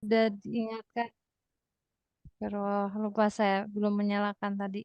Udah diingatkan. Terus lupa saya belum menyalakan tadi.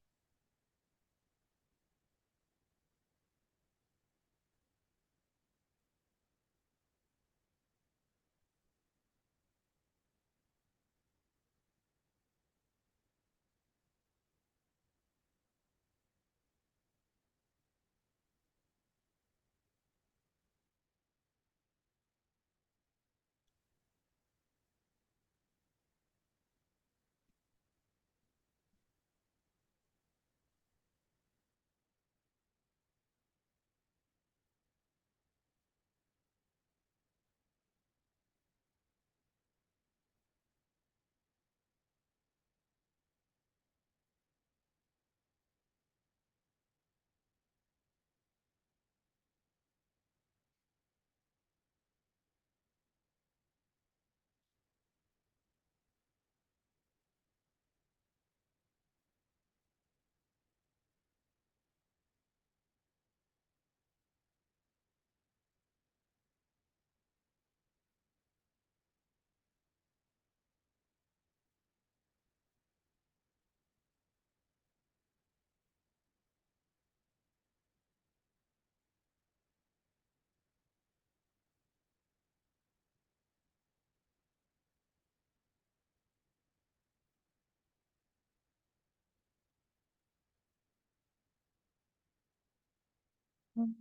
Hmm.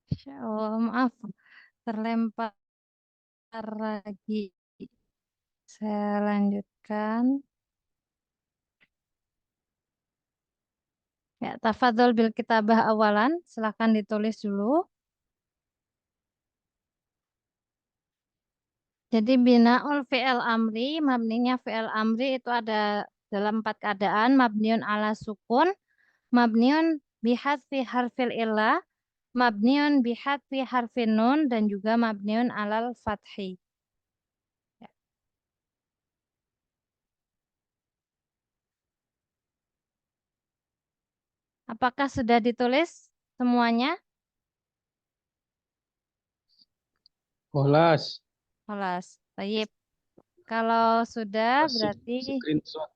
Insya Allah, maaf, terlempar lagi. Saya lanjutkan. Ya, tafadhol bil kitabah awalan. Silahkan ditulis dulu. Jadi binaul fi'il amri, mabninya fi'il amri itu ada dalam empat keadaan. Mabniun ala sukun, mabniun bihadfi harfil illah, mabniun bihadfi harfin nun, dan juga mabniun alal fathi. Ya. Apakah sudah ditulis semuanya? Kelas. Kelas. Baik. Kalau sudah Kasih berarti, screenshot.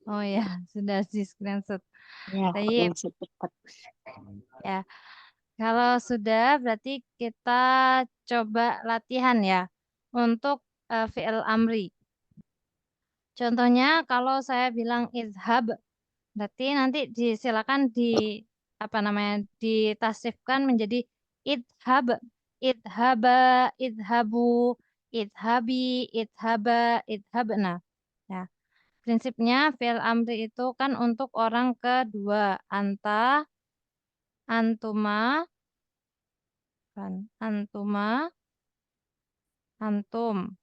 oh ya, sudah di screenshot. Ya, Baik. cepat. Ya. Kalau sudah berarti kita coba latihan ya untuk fi'il amri. Contohnya kalau saya bilang izhab, berarti nanti disilakan di apa namanya ditasrifkan menjadi idhab, idhaba, idhabu, idhabi, idhaba, idhabna. Ya, prinsipnya fi'il amri itu kan untuk orang kedua, anta, antuma, kan, antuma, antum.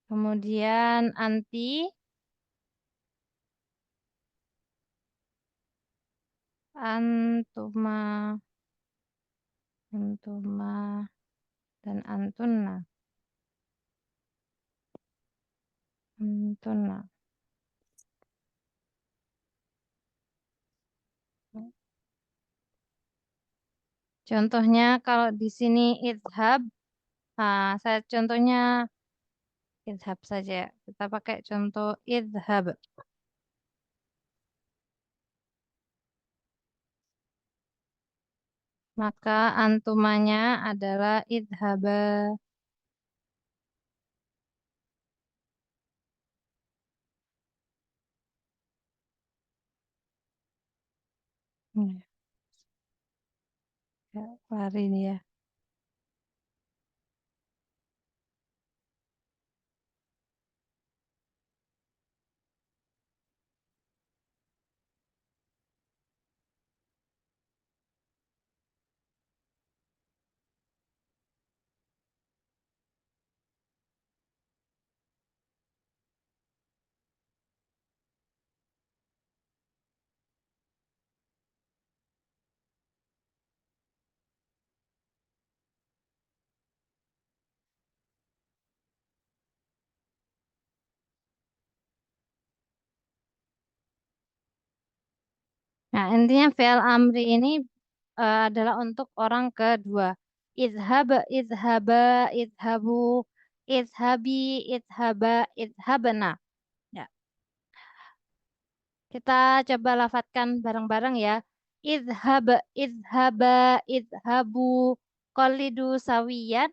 Kemudian anti, antuma, antuma, dan antuna, antuna. Contohnya kalau di sini idhab, nah, saya contohnya idhab saja. Kita pakai contoh idhab. Maka antumanya adalah idhaba. Hmm, ya, lari dia. Nah, intinya fi'il amri ini adalah untuk orang kedua. Idhab, idhaba, idhabu, idhabi, idhaba, idhabna. Ya, kita coba lafadzkan bareng-bareng ya. Idhab, idhaba, idhabu, qalidu sawiyan,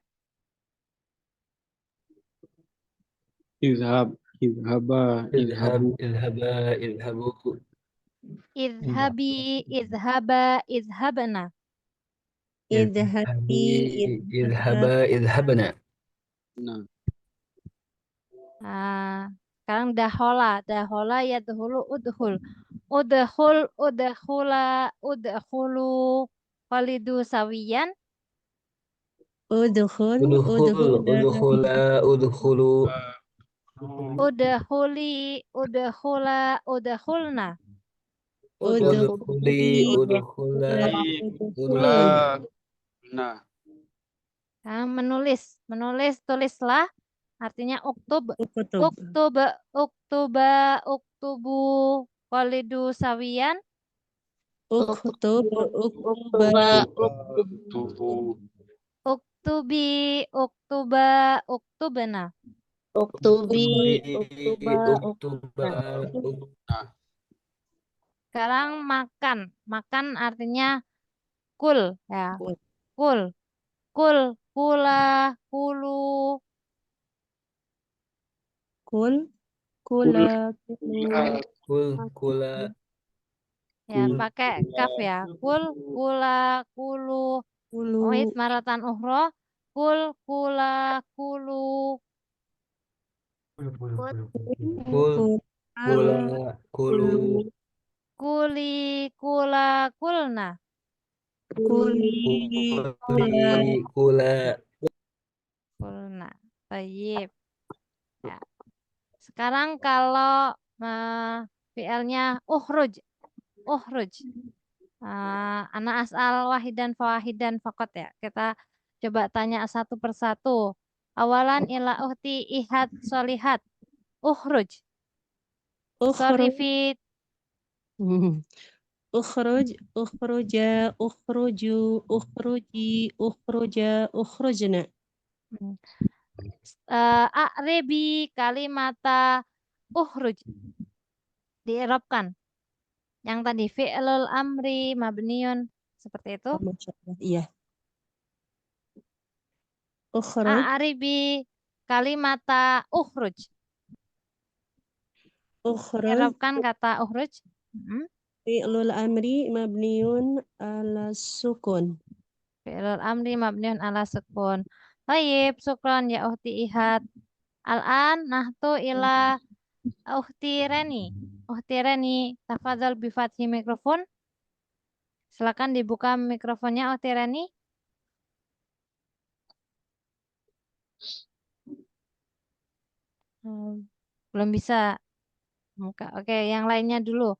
Izhab, izhaba, izhabu. اذهبوا idhabi, idhaba, idhabna. Idhabi, idhab, اذهبنا. Nah, Nah, sekarang dahola, dahola ya dahulu udhul. Udhul, udhula, udhulu, qalidu sawiyan. udkhul, ادخل udkhula, ادخلوا. Udhuli, udhula, udhulna. udkhuli, ادخلي udkhula, ادخلا udkhul, itulah. ادخلوا. Nah, Nah, menulis, menulis, tulislah. Artinya uktub, uktub, uktub, uktuba, uktubu, qalidu sawiyan. uktub, uktuba, tubuh. Uktubi, uktuba, uktubna. uktubi, اكتبي uktuba, اكتبا uktuba. Nah, Sekarang makan, makan artinya kul, ya, kul, kul, kula, kulu, Kul, kul, kula, kulu, كل كلا Ya, pakai kaf ya. Kul, kula, kulu. Wait, Kulu. maratan ukhra. Kul, kula, kulu. Kul, kula, kulu, Kuli, kula, kulna. Kuli. Kula. kula. Kulna. Baik. Ya. Sekarang kalau fi'ilnya ukhruj. Ukhruj. Ana as'al wahidan fawahidan fakot ya. Kita coba tanya satu persatu. Awalan ila uhti ihad solihat. Ukhruj. Ukhruj. Sorifit. Ukhruj. Ukhruja. Ukhruju. Ukhruji. Ukhruja. Ukhrujna. A'ribi kalimata ukhruj. Diirobkan. Yang tadi fi'lul amri mabniun seperti itu. Masya Allah. Iya. Ukhruj. A'ribi kalimata ukhruj. Ukhruj. Irobkan kata ukhruj. Fi'lul amri mabniun ala sukun. Fi'lul amri mabniun ala sukun. Baik, syukron ya ukhti ihad. Al-an nahtu ila ukhti Reni. Ukhti Reni, tafadhal bifathi mikrofon. Silakan dibuka mikrofonnya ukhti Reni. Belum bisa. Oke, yang lainnya dulu.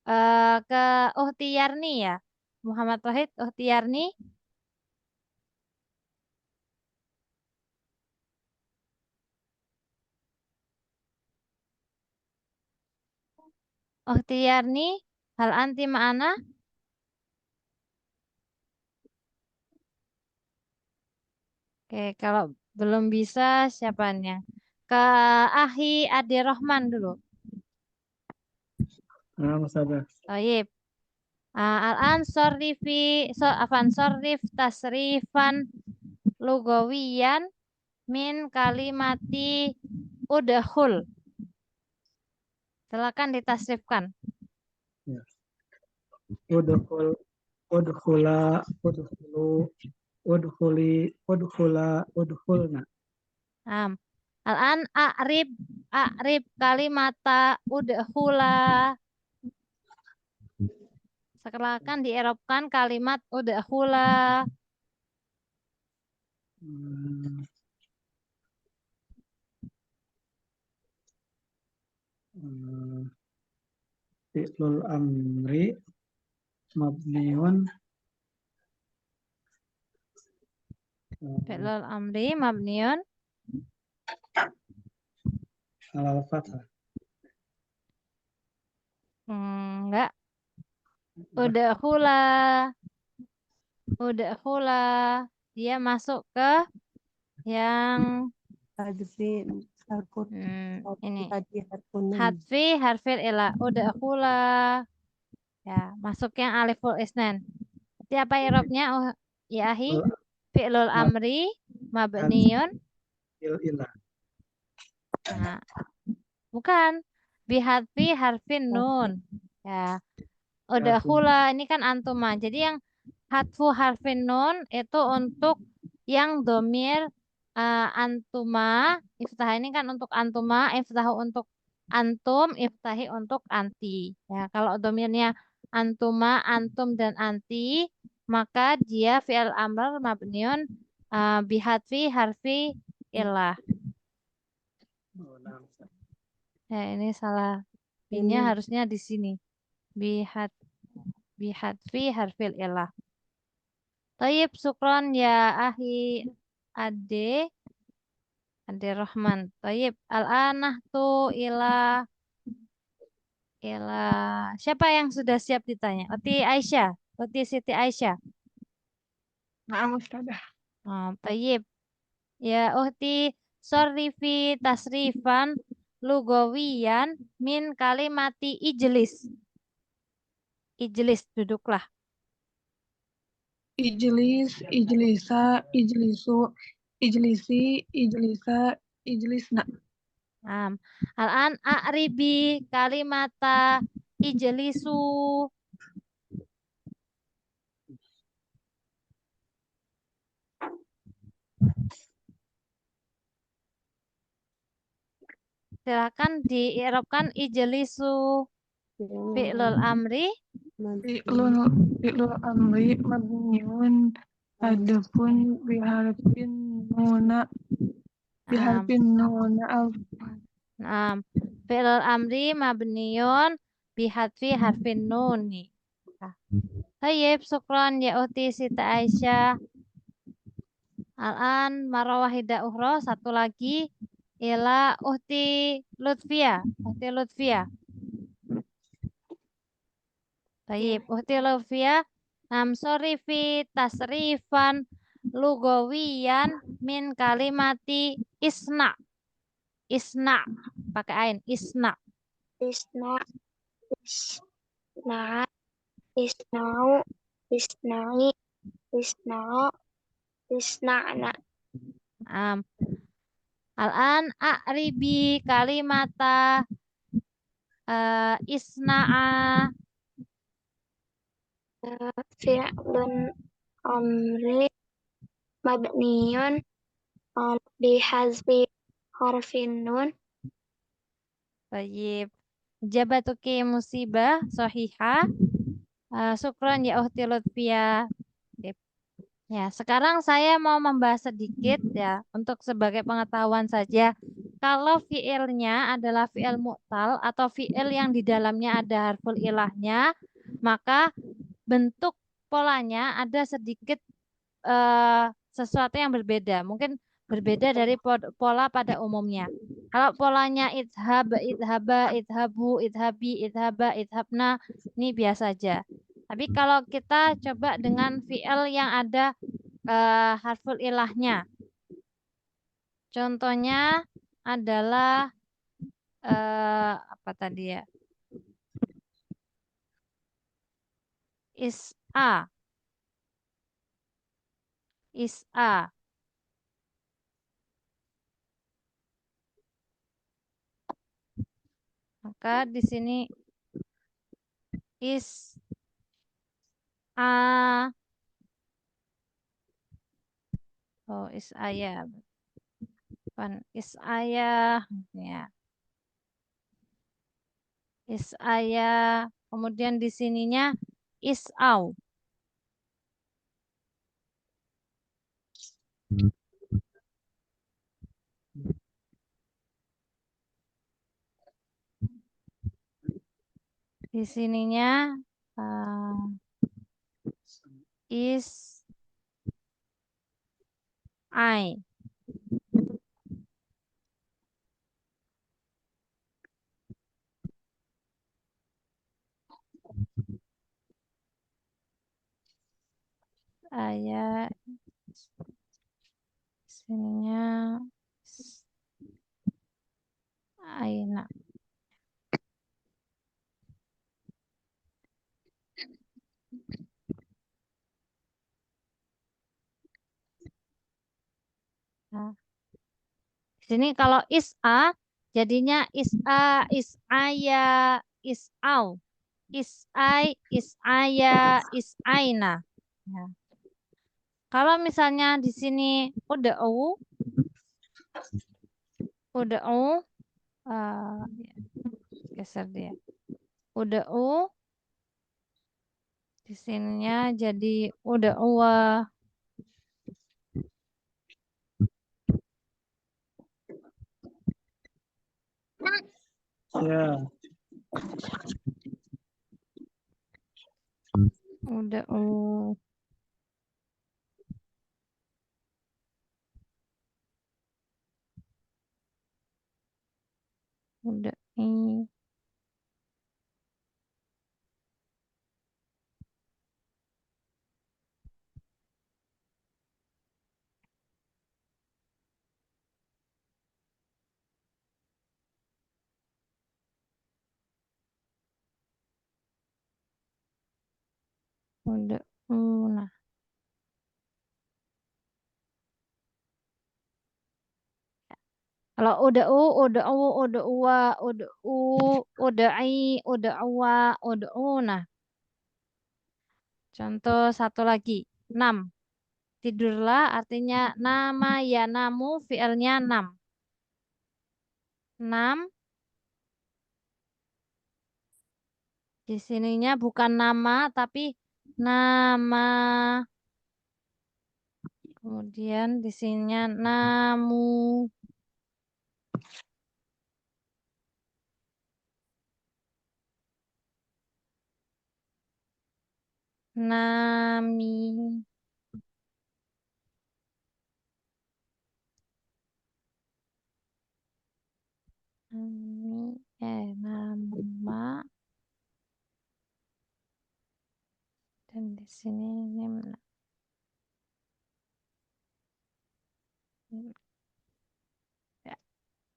Ke Uhti Yarni ya. Muhammad Wahid, Uhti Yarni. Uhti Yarni, hal anti ma'ana? Oke, kalau belum bisa siapanya? Ke Ahi Ade Rohman dulu. Taib. Al-an sorrifi, sorrif tasrifan lugawiyan min kalimati udhul. Silakan ditasrifkan. Udkhul, udkhula, udkhulu, udkhuli, udkhula, udkhulna. Al-an a'rib kalimata udhula. Silakan dierobkan kalimat udhula. Fi'lul amri mabniun Fi'lul amri mabniun alal fathah. enggak. Udhula. Dia masuk ke yang ini. Hadfi harfil ila. Udhula. Ya, masuk yang aliful isnan. Siapa irobnya? Oh, ya ahi. Fi'lul amri mabniun. Ilah. Nah, bukan. Bihadfi harfin nun. Ya. Udhula ini kan antuma. Jadi yang hadfu harfin nun itu untuk yang domir antuma. Iftah ini kan untuk antuma. Iftah untuk antum. Iftahi untuk anti. Ya, kalau domirnya antuma, antum, dan anti, maka dia fi'il amr mabniun bihadfi harfi ilah. Ya, ini salah. Ini harusnya di sini. Bihadfi harfil ilah. Tayyib, syukron ya ahi Ade Rahman. Tayyib, al-anah tu ila siapa yang sudah siap ditanya? Uti Aisyah, Uti Siti Aisyah. Na'am Ustazah. Tayyib. Ya uhti sorrifi tasrifan lugawiyan min kalimati ijlis. Ijlis, duduklah. Ijlis, ijlisa, ijlisu, ijlisi, ijlisa, ijlisna. Al-an a'ribi kalimata ijlisu. Silakan diirobkan ijlisu. Fi'lul amri. Fi'lul amri mabniun adapun biharfin nuna al Nah, fi'lul amri mabniun bihadfi harfin nuni. Tayyib, syukron ya uti Sita Aisyah. Al-an marah wahidah ukhra, satu lagi ila uhti Lutfia. Uhti Lutfia. Tayyib, uhti Lutfia. Sorifi tasrifan lugawiyan min kalimati isna. Isna. Pakai ain. Isna. Isna, isna, isnau, isnai, isnao, isna'na. Al-an a'ribi kalimata isna'a. Fi'lun amri mabniun bihazfi harfin nun. Tayyib. Jabatuki musibah sahihah. Syukran ya ukhti Lutfia. Ya, sekarang saya mau membahas sedikit ya untuk sebagai pengetahuan saja. Kalau fiilnya adalah fiil mu'tal atau fiil yang di dalamnya ada harful ilahnya, maka bentuk polanya ada sedikit sesuatu yang berbeda. Mungkin berbeda dari pola pada umumnya. Kalau polanya idhab, idhaba, idhabu, idhabi, idhaba, idhabna, ini biasa aja. Tapi kalau kita coba dengan fi'il yang ada harful ilahnya. Contohnya adalah apa tadi ya? Is'a. Is'a. Maka di sini is'a. Oh, is'aya. Bukan is'aya. Ya. Is'aya. Kemudian di sininya is'au. Di sininya is'ai. Ayat sininya aina. Nah, di sini kalau is'a jadinya is'a, is'aya, is'au. Is'ai, is'aya, is'aina. Ya. Kalau misalnya di sini uda'u, ya, geser dia. Uda'u, di sininya jadi uda'uwa. Ya. Uda'u. Uda'i. Uda'una. Kalau uda'u, uda'uwa, uda'u, uda'i, uda'uwa, uda'una. Contoh satu lagi. 6. Tidurlah artinya nama ya namu fiilnya 6. 6 Di sininya bukan nama tapi nama. Kemudian di sininya namu. Nami. Nama. Dan di sini nimna. Ya.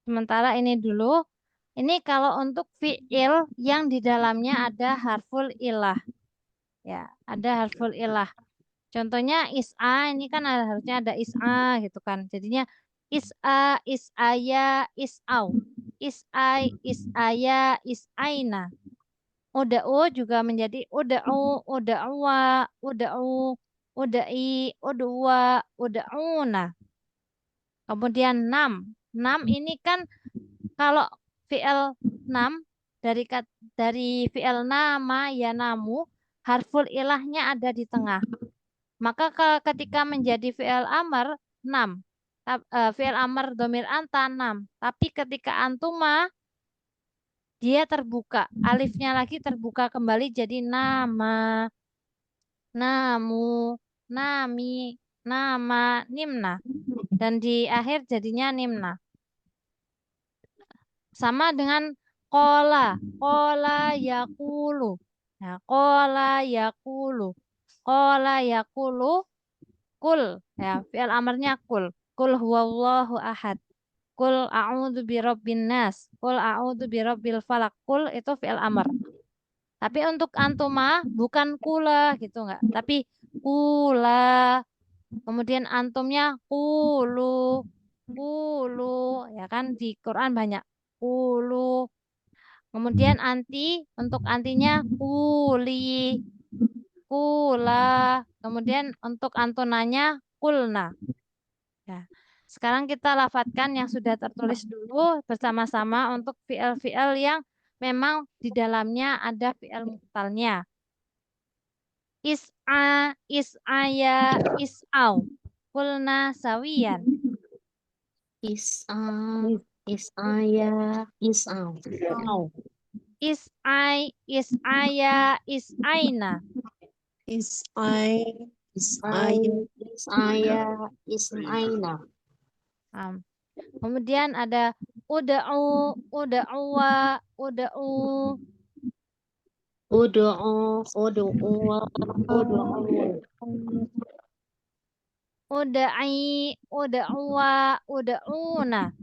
Sementara ini dulu. Ini kalau untuk fi'il yang di dalamnya ada harful ilah. Ya, ada harful ilah. Contohnya is'a, ini kan harusnya ada is'a gitu kan. Jadinya is'a, is'aya, is'au. Is'ai, is'aya, is'aina. Uda'u juga menjadi uda'u, uda'uwa, uda'u, uda'i, uda'uwa, uda'una. Kemudian nam. Nam ini kan kalau fi'il nam dari fi'il nama ya namu, harful ilahnya ada di tengah. Maka ketika menjadi fi'il amr, nam. Fi'il amr domir anta, nam. Tapi ketika antuma, dia terbuka. Alifnya lagi terbuka kembali jadi nama, namu, nami, nama, nimna. Dan di akhir jadinya nimna. Sama dengan kola. Kola yakulu. Nah, kola yakulu. Kola yakulu. Kul. Ya, fi'il amarnya kul. Kul huwallahu ahad. Kul a'udzu birabbin nas. Kul a'udzu birabbil falak. Kul itu fi'il amar. Tapi untuk antuma bukan kula gitu enggak. Tapi kula. Kemudian antumnya kulu. Kulu. Ya kan di Quran banyak. Kulu. Kemudian anti, untuk antinya kuli. Kula. Kemudian untuk antonanya kulna. Ya. Sekarang kita lafadzkan yang sudah tertulis dulu bersama-sama untuk fi'il-fi'il yang memang di dalamnya ada fi'il mu'talnya. Is'a, is'aya, is'au. Kulna sawiyan. Is'a, is'aya, is'au. Is'ai, is'aya, is'aina. Is'ai, Is'ai, is'aya, is'aina. Kemudian ada uda'u, uda'uwa, uda'u. Udu'u, udu'uwa, udu'u. Uda'i, uda'uwa, uda'una.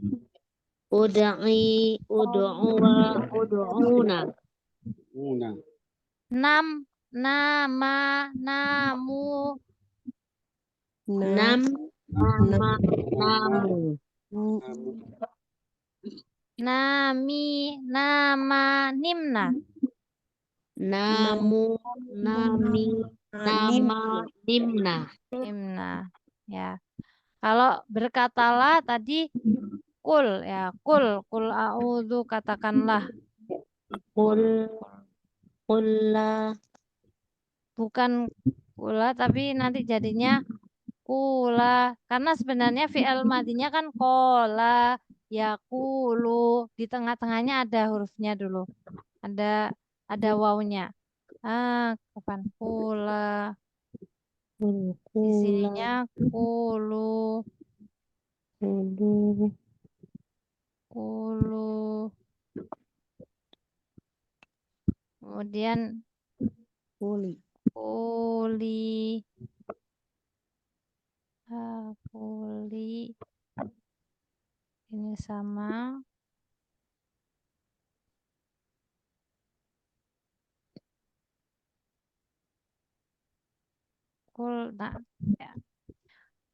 Uda'i, udu'uwa, udu'una. Una. Nam, nama, namu. Nam, nama, namu. Nami, nama, nimna. Namu, nami, nama, nimna. Nimna. Ya. Kalau berkatalah tadi kul ya, kul a'udzu katakanlah. Kul, kulla. Bukan kula tapi nanti jadinya kula karena sebenarnya fi'il madinya kan kola yakulu, di tengah-tengahnya ada hurufnya dulu, ada wawunya. Kapan kula, di sininya kulu, kemudian kuli, ini sama. Kul, nah, ya.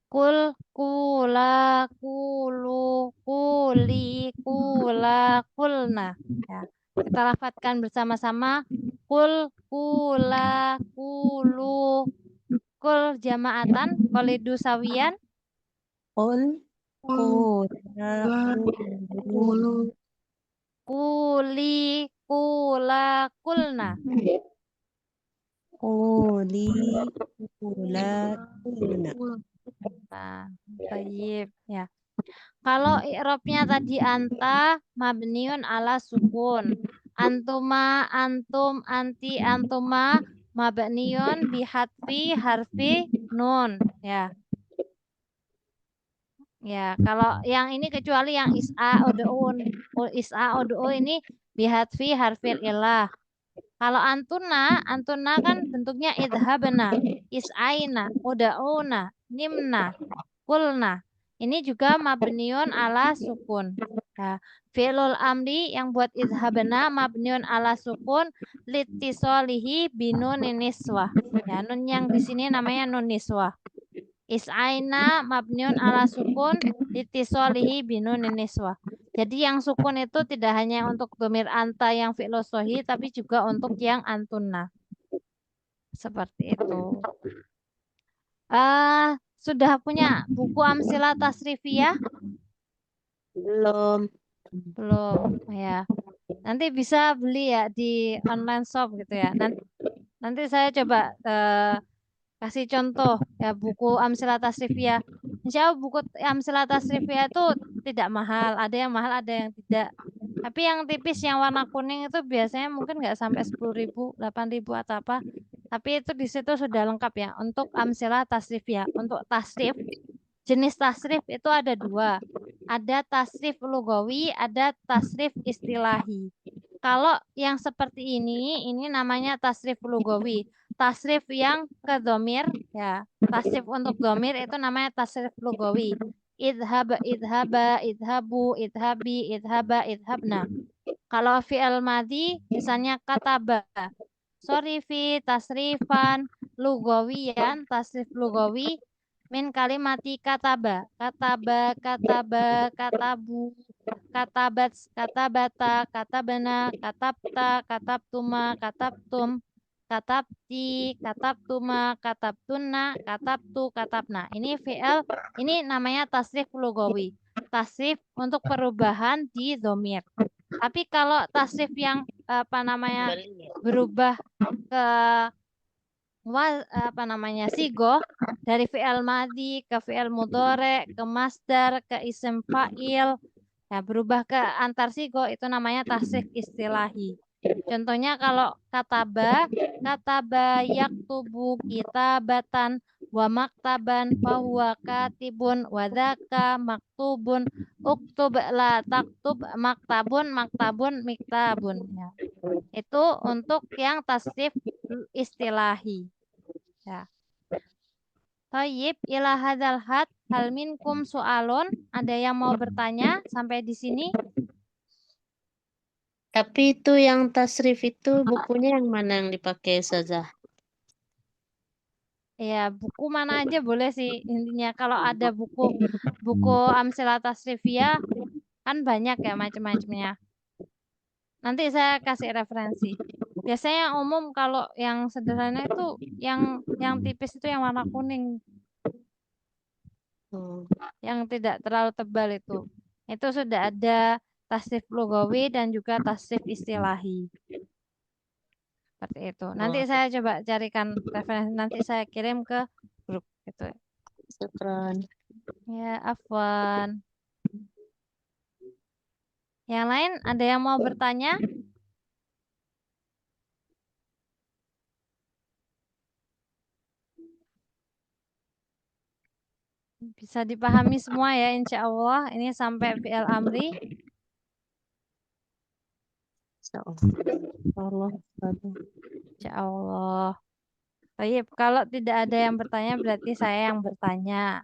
Kul, kula, kulu, kuli, kula, kulna. Ya. Kita lafadzkan bersama-sama. Kul, kula, kulu. Kul jama'atan, kolidu sawiyan. Kul, kula, Kulu, Kuli, kulna. Quli, kula, kulna. Nah, tayyib ya. Kalau i'rabnya tadi anta mabniun ala sukun. Antuma, antum, anti, antuma mabniun bihatfi harfi nun ya. Ya, kalau yang ini kecuali yang is'a ud'u ini bihatfi harfil ilah. Kalau antuna kan bentuknya idhabna, is'aina, uda'una, nimna, kulna. Ini juga mabniun ala sukun. Ya, fi'lul amri yang buat idhabna mabniun ala sukun litisolihi binun niswah. Ya, nun yang di sini namanya nun niswah. Is'aina mabniun ala sukun litisolihi binun niswah. Jadi yang sukun itu tidak hanya untuk domir anta yang filosohi, tapi juga untuk yang antunna. Seperti itu. Sudah punya buku Amsilah Tasrifiyah? Belum. Belum, ya. Nanti bisa beli ya di online shop gitu ya. Nanti saya coba kasih contoh ya buku Amsilah Tasrifiyah. Insya Allah buku Amsilah Tasrifiyah itu tidak mahal. Ada yang mahal, ada yang tidak. Tapi yang tipis yang warna kuning itu biasanya mungkin nggak sampai 10.000, 8.000 atau apa. Tapi itu di situ sudah lengkap ya untuk Amsilah Tasrifiyah. Untuk tasrif, jenis tasrif itu ada dua. Ada tasrif lugawi, ada tasrif istilahi. Kalau yang seperti ini namanya tasrif lugawi. Tasrif yang ke domir, ya. Tasrif untuk domir itu namanya tasrif lugawi. Idhab, idhaba, idhabu, idhabi, idhaba, idhabna. Kalau fi'il madhi, misalnya kataba. Sorifi, tasrifan, lugawiyan, tasrif lugawi, min kalimati kataba. Kataba, kataba, katabu, katabat, katabata, katabana, katabta, katabtuma, katabtum, katabti, katabtuma, katabtunna, katabtu, katabna. Ini fi'il, ini namanya tasrif lugawi. Tasrif untuk perubahan di dhamir. Tapi kalau tasrif yang berubah ke sigoh dari fi'il madhi ke fi'il mudhari ke masdar ke isim fa'il, ya berubah ke antar sigoh itu namanya tasrif istilahi. Contohnya kalau kataba yaktubu kitabatan wa maktaban fahuwa katibun wa dzaka maktubun uktub la taktub maktabun miktabun ya. Itu untuk yang tasrif istilahi ya. Thayyib ila hadzal had hal minkum su'alun, ada yang mau bertanya sampai di sini? Tapi itu yang tasrif itu bukunya yang mana yang dipakai Ustazah? Ya, buku mana aja boleh sih intinya. Kalau ada buku Amsilah Tasrifiyah kan banyak ya macam-macamnya. Nanti saya kasih referensi. Biasanya umum kalau yang sederhana itu yang tipis itu yang warna kuning. Yang tidak terlalu tebal itu. Itu sudah ada tasrif lugawi dan juga tasrif istilahi. Seperti itu. Nanti saya coba carikan referensi, nanti saya kirim ke grup gitu. Syukran. Ya, afwan. Yang lain ada yang mau bertanya? Bisa dipahami semua ya insya Allah. Ini sampai fi'il amri. Insya Allah. Baik, kalau tidak ada yang bertanya berarti saya yang bertanya.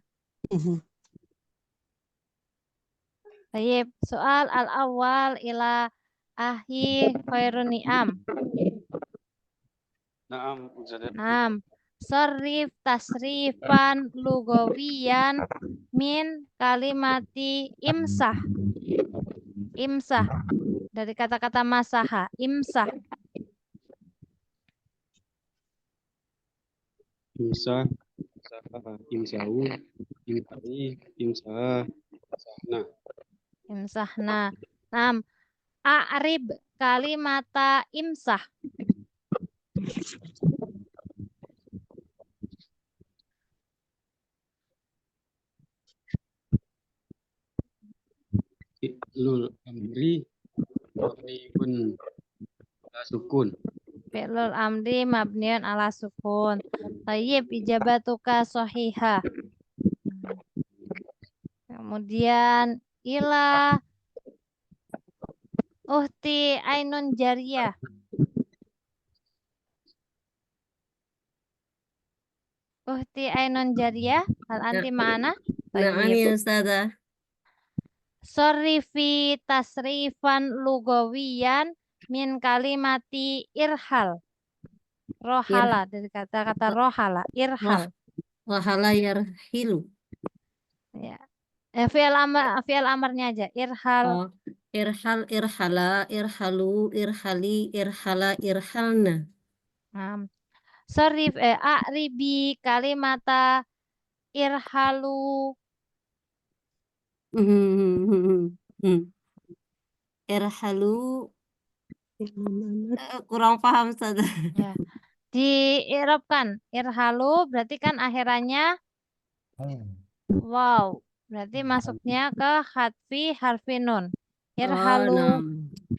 Baik, soal al-awwal ila ahi khairun ni'am. Naam, Ustazah. Naam. Sarif tasrifan lugawiyan min kalimati imsah. Imsah. Dari kata-kata masaha. Imsah. Imsah, imsahu, imtai, imsah. Nah, Imsahna. Naam. A'rib kalimata imsah. Fi'lul amri mabniun ala sukun. Fi'lul amri mabniun ala sukun. Tayyib ijabatuka sahihah. Kemudian ila uhti ainun jariyah. Uhti ainun jariyah. Hal anti ma'ana? Na'am Tayyib. ya Ustazah. Sorifi tasrifan lugawiyan min kalimati irhal. Rohala dari kata-kata rohala, irhal. Wahala yarhilu. Ya. Fi'il amarnya aja, irhal. Oh, irhal, irhala, irhalu, irhali, irhala, irhalna. Sorif a'ribi kalimata irhalu. Irhalu kurang paham Ustazah. Ya. Diirabkan irhalu berarti kan akhirannya wow. Berarti masuknya ke hatfi harfi nun. Irhalu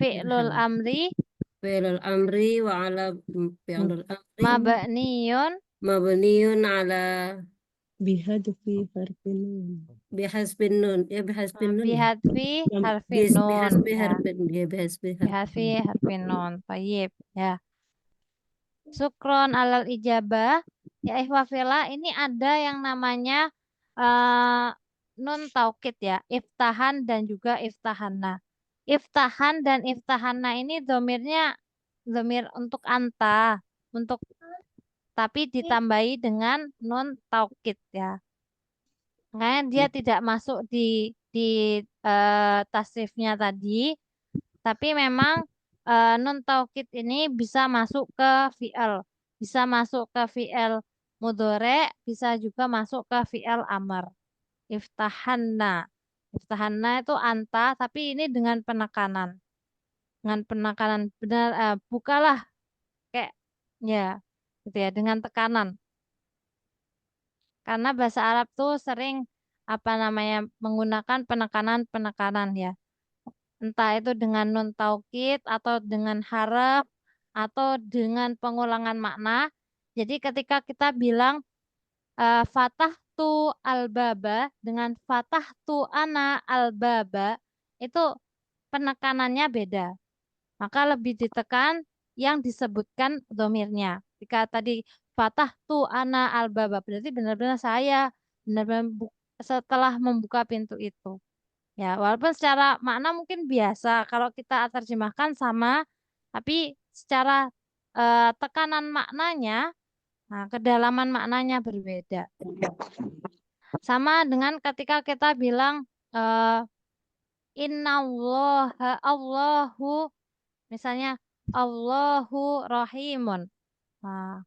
fi'lul amri Fi'lul amri wa ala fi'lul amri mabniun ala bihadfi harfin nun. bihasbin nun. Ya bihasbin nun. bihadfi harfi nun. Bihasbi Ya. harfin. Ya bihasbi harfin. Bihadfi harfi nun. Tayyib. Ya. Sukron alal ijabah. Ya ikhwafillah, ini ada yang namanya nun taukid ya. Iftahan dan juga iftahana. Iftahan dan iftahana ini domirnya domir untuk anta. Tapi ditambahi dengan nun taukid ya. Makanya dia tidak masuk di tasrifnya tadi. Tapi memang nun taukid ini bisa masuk ke fi'il. Bisa masuk ke fi'il mudhari, bisa juga masuk ke fi'il amr. Iftahanna. Iftahanna itu anta, tapi ini dengan penekanan. Dengan penekanan benar, bukalah kayak ya, gitu ya, dengan tekanan. Karena bahasa Arab tuh sering menggunakan penekanan-penekanan ya. Entah itu dengan nun taukid atau dengan haraf atau dengan pengulangan makna. Jadi ketika kita bilang fatahtu al-baba dengan fatahtu ana al-baba itu penekanannya beda. Maka lebih ditekan yang disebutkan domirnya. Jika tadi fatahtu ana al-baba berarti benar-benar saya benar-benar setelah membuka pintu itu. Ya, walaupun secara makna mungkin biasa kalau kita terjemahkan sama, tapi secara tekanan maknanya, nah, kedalaman maknanya berbeda. Sama dengan ketika kita bilang innallaha Allahu misalnya Allahu rahimun. Nah,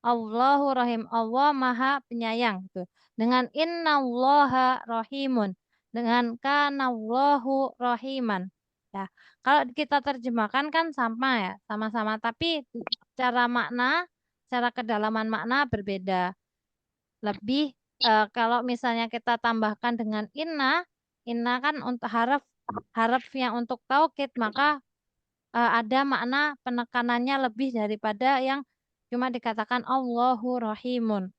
Allahu rahim, Allah Maha Penyayang gitu. Dengan innallaha rahimun, dengan kanallahu rahiman. Ya, kalau kita terjemahkan kan sama ya, sama-sama, tapi cara makna, cara kedalaman makna berbeda. Lebih kalau misalnya kita tambahkan dengan inna kan untuk haraf yang untuk taukid, maka ada makna penekanannya lebih daripada yang cuma dikatakan Allahu rahimun.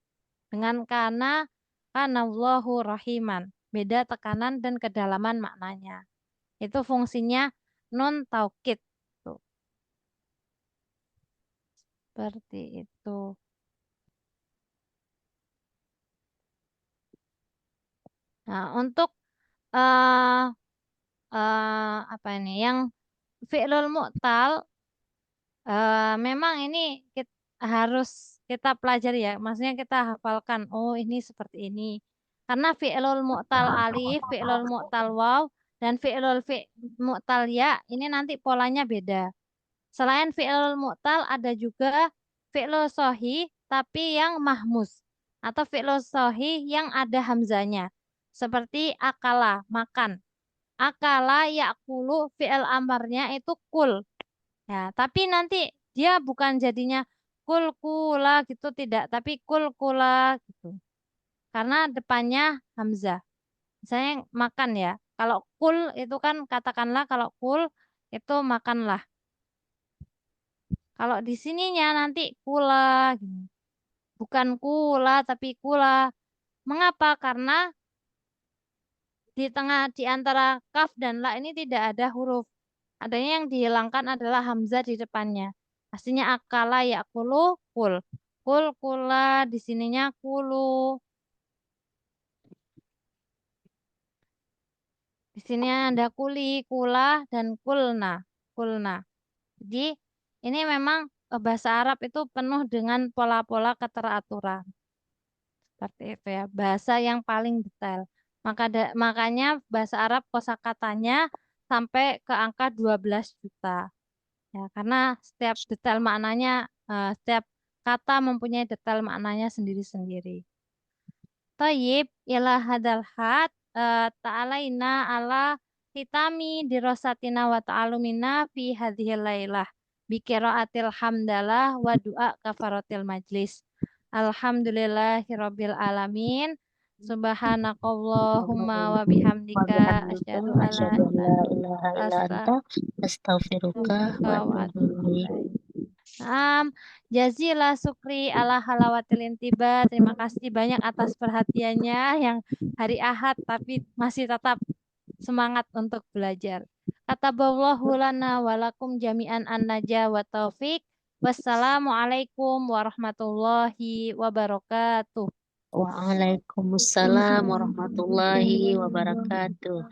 Dengan kanallahu rahiman. Beda tekanan dan kedalaman maknanya. Itu fungsinya nun taukid. Tuh. Seperti itu. Nah, untuk apa ini yang fi'lul mu'tal memang ini harus kita pelajari ya. Maksudnya kita hafalkan. Oh, ini seperti ini. Karena fi'lul mu'tal alif, fi'lul mu'tal waw, dan fi'lul mu'tal ya, ini nanti polanya beda. Selain fi'lul mu'tal ada juga fi'lul sahih tapi yang mahmus. Atau fi'lul sahih yang ada hamzanya. Seperti akala, makan. Akala yakulu fi'il amarnya itu kul. Ya, tapi nanti dia bukan jadinya kul kula gitu tidak, tapi kul kula gitu. Karena depannya hamzah. Misalnya makan ya. Kalau kul itu kan katakanlah kalau kul itu makanlah. Kalau di sininya nanti kula gitu. Bukan kula tapi kula. Mengapa? Karena di tengah di antara kaf dan la ini tidak ada huruf. Adanya yang dihilangkan adalah hamzah di depannya. Aslinya akala yakulu kul. Kul kula di sininya kulu. Di sini ada kuli, kula dan kulna. Kulna. Jadi ini memang bahasa Arab itu penuh dengan pola-pola keteraturan. Seperti itu ya. Bahasa yang paling detail. Makanya bahasa Arab kosakatanya sampai ke angka 12 juta. Ya, karena setiap detail maknanya, setiap kata mempunyai detail maknanya sendiri-sendiri. Tayyib ila hadal had ta'alaina ala hitami dirosatina wa ta'alumina fi hadhil lailah bi qiraatil hamdalah wa du'a kafaratil majlis. Alhamdulillahirabbil alamin. Subhanakallahumma wa bihamdika asyhadu an la Asyhadu an la ilaha ilaha illa illa anta astaghfiruka wa anta wa atubu ilaik. Jazilah syukri ala halawatil intiba. Terima kasih banyak atas perhatiannya yang hari Ahad tapi masih tetap semangat untuk belajar. Kataballahu lana walakum jami'an an-najah wa taufik. Wassalamualaikum warahmatullahi wabarakatuh. Waalaikumsalam warahmatullahi wabarakatuh.